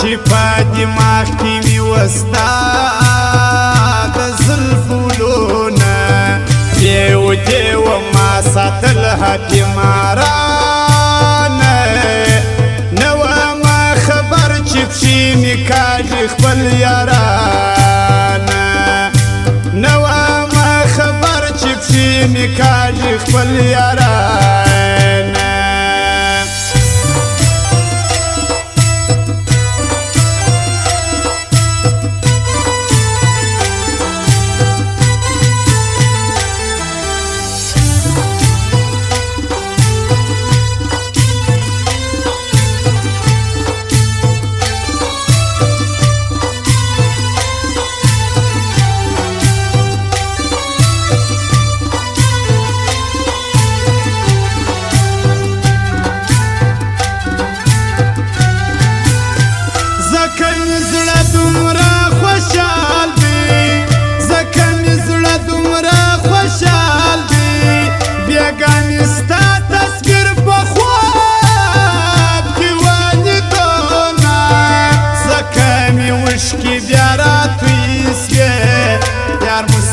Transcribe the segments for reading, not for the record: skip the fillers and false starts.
چې په دماغ کې مې وستا د زلفو لونه دیو دیو ما ساتل حکیمارانه نه ومه خبر چې پښې مې کاږي خپل یارانه نه ومه خبر چې پښې مې کاږي خپل یارانه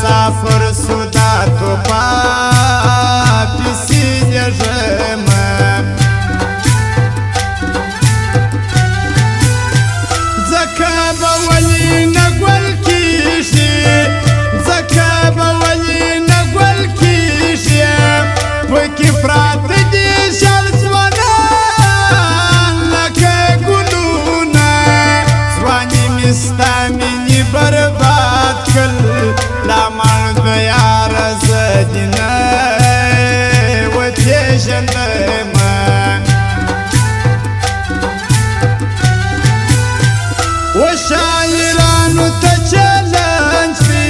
مسافر سودا تو پاتی سی جرم زکا بولی نگول کیشی زکا بولی نگول کیشی پکی فرات دی شل زوانان لکه گلونا زوانی مستامینی برباد کل لامن بیار زدینه و تیشنده من و شاعرانو تا چلنج بی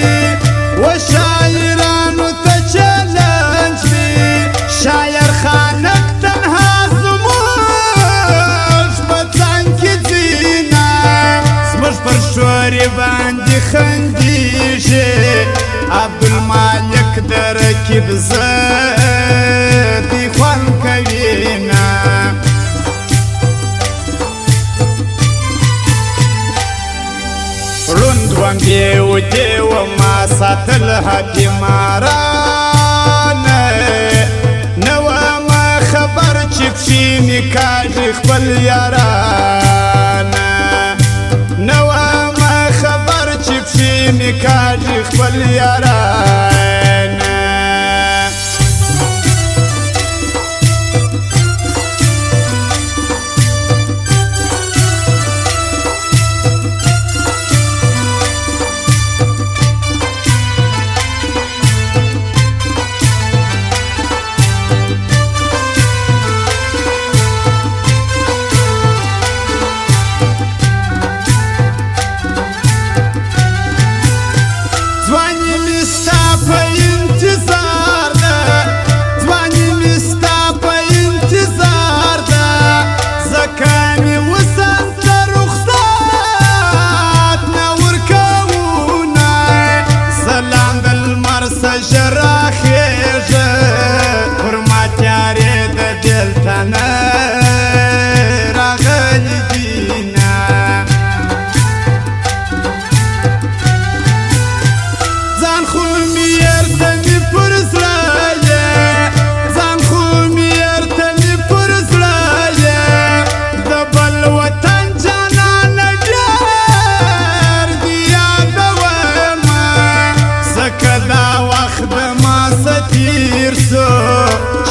و شاعرانو تا چلنج بی شاعر خانک تنها زموش بطنکی زینه زموش پر شوری باندی خندیشه عبدالمالک درکب زدی خوان کوینا روندوان دیو دیو ما ساتل حکیمارانه نو ما خبر چې پښې مې کاږي خپل یارانه نو ما خبر چې پښې مې کاږي خپل یارانه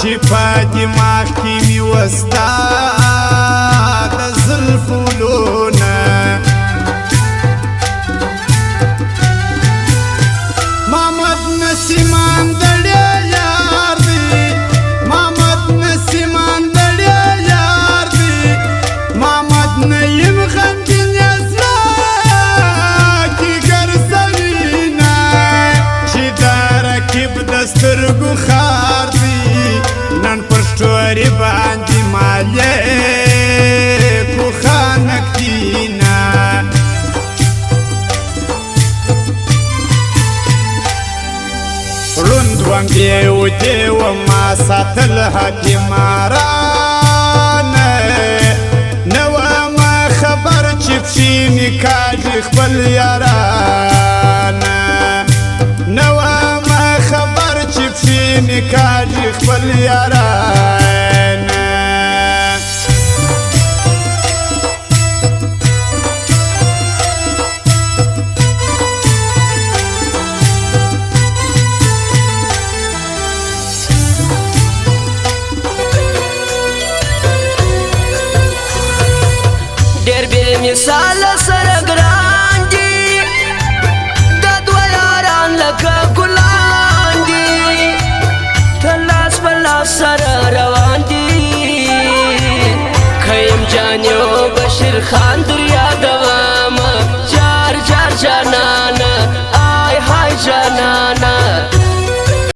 چې په دماغ کې مې وستا د زلفو لونه محمد نسیمان دړې یار دی محمد نسیمان دړې یار دی محمد نیم غمګین زړه کې ګرځوینه چې د رکیب د سترګو خار دی نن پر شوري باندې مالې کو خانک دینا روندوان دیو دیو ما ساتل حکیمارانه نو ما خبر چې پسې نکاح خپل یارانه نه ومه خبر چې پسې نکاح خپل یارانه مثال سره ګران دي دا دوه یاران لکه ګلان دي ته لاس په لاس سره روان دي خیم جان یو بشیر خان در یادومه جار جار جانانه آی های جانانه